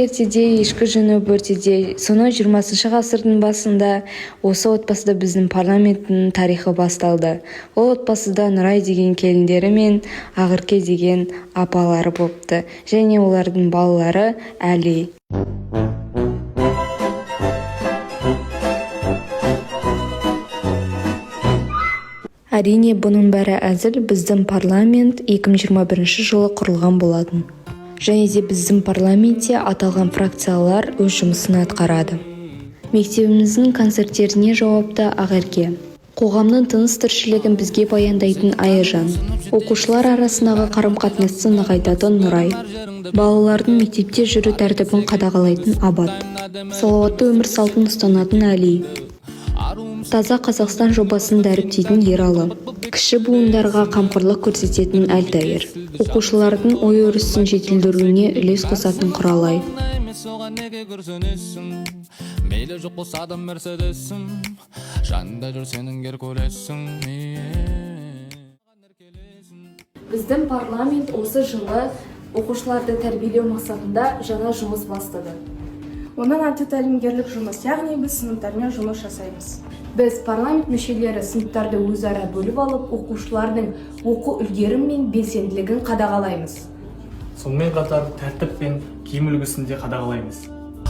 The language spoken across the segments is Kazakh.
Ертеде ешкі жыны бөртеде сонау 20 ғасырдың басында осы отбасыда біздің парламенттің тарихы басталды. Ол отбасыда Нұрай деген келіндері мен Ақерке деген апалары болыпты, және олардың балалары Әли. Әрине, бұның бәрі әзіл. Біздің парламент 2021 жылы құрылған болатын. Және де біздің парламентте аталған фракциялар өз жұмысын атқарады. Мектебіміздің концерттеріне жауапты Ақерке. Қоғамның тыныс тіршілігін бізге баяндайтын Айжан. Оқушылар арасындағы қарым-қатынасты нығайтатын Нұрай. Балалардың мектепте жүру тәртібін қадағалайтын Абат. Салауатты өмір салтын ұстанатын Әли. Таза Қазақстан жобасын дәріптейтін Ералы. Кіші буындарға қамқорлық көрсететін Әлтайыр. Оқушылардың ой өрісін жетілдіруіне үлес қосатын Құралай. Біздің парламент осы жылы оқушыларды тәрбиелеу мақсатында жаңа жұмыс бастады. Оның аты тәлімгерлік жұмыс, яғни біз сыныптармен жұмыс жасаймыз. Біз парламент мүшелері сыныптарды өзара бөліп алып, оқушылардың оқу үлгерімі мен белсенділігін қадағалаймыз. Сонымен қатар тәртіп пен киім үлгісін де қадағалаймыз.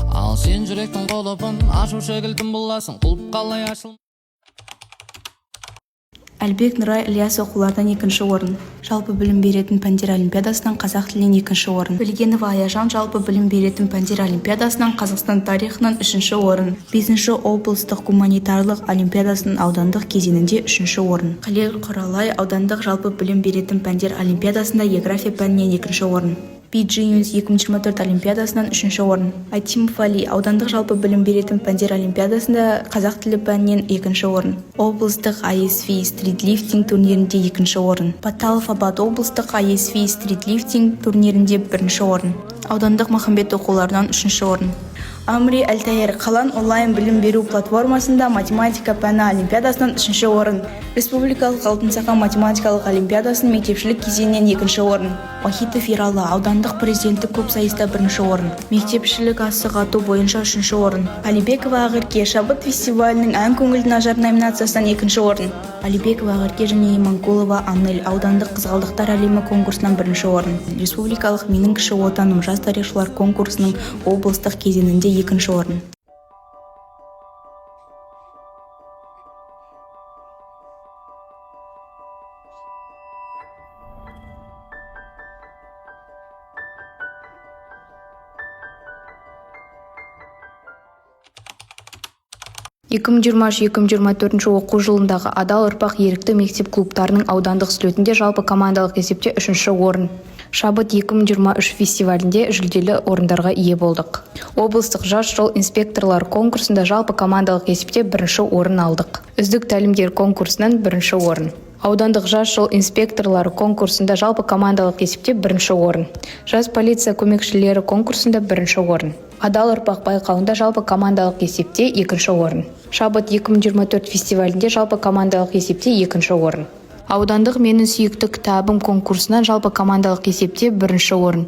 Ал сен жүректің құлыбын ашушы кілтін боласың, құлып қалай ашыл. Әлбек Нұрай Ілияс оқулардан 2-ші орын. Жалпы білім беретін пәндер олимпиадасынан қазақ тілінен 2-ші орын. Білгенова Аяжан жалпы білім беретін пәндер олимпиадасынан Қазақстан тарихынан 3-ші орын. 5-ші облыстық гуманитарлық олимпиадасының аудандық кезеңінде 3-ші орын. Қалел Құралай аудандық жалпы білім беретін пәндер олимпиадасында география пәнінен 2-ші орын. Биджиюнс 2024 олимпиадасынан 3-ші орын. Айтимов Али аудандық жалпы білім беретін пәндер олимпиадасында қазақ тілі пәнінен 2-ші орын. Облыстық ISV стритлифтинг турнирінде 2-ші орын. Баталов Абат облыстық ISV стритлифтинг турнирінде 1-ші орын. Аудандық Махамбет оқуларынан 3-ші орын. Амри Әлтайыр қалан онлайн білім беру платформасында математика пәні олимпиадасынан 3-ші орын. Республикалық алтын сақа математикалық олимпиадасының мектепшілік кезеңінен 2-ші орын. Вахитов Ералы аудандық президенттік көп сайыста 1-ші орын. Мектепшілік асық ату бойынша 3-ші орын. Алибекова Ақерке шабыт фестивалінің ән көңілдің ажар номинациясынан 2-ші орын. Алибекова Ақерке және Иманқұлова Аннель аудандық қызғалдақтар әлемі конкурсынан 1-ші орын. Республикалық менің кіші отаным жас тарихшылар конкурсының облыстық кезеңінде 2-ші орын. оқу жылындағы Адал ұрпақ ерікті мектеп клубтарының аудандық слетінде жалпы командалық есепте 3-ші орын. Шабыт 2023 фестивалінде жүлделі орындарға ие болдық. Облыстық жас жол инспекторлар конкурсында жалпы командалық есепте 1-ші орын алдық. Үздік тәлімгер конкурсынан 1-ші орын. Аудандық жас жол инспекторлары конкурсында жалпы командалық есепте 1-ші орын. Жас полиция көмекшілері конкурсында 1-ші орын. Адал ұрпақ байқауында жалпы командалық есепте 2-ші орын. Шабыт 2024 фестивалінде жалпы командалық есепте 2-ші орын. Аудандық менің сүйікті кітабым конкурсынан жалпы командалық есепте 1-ші орын.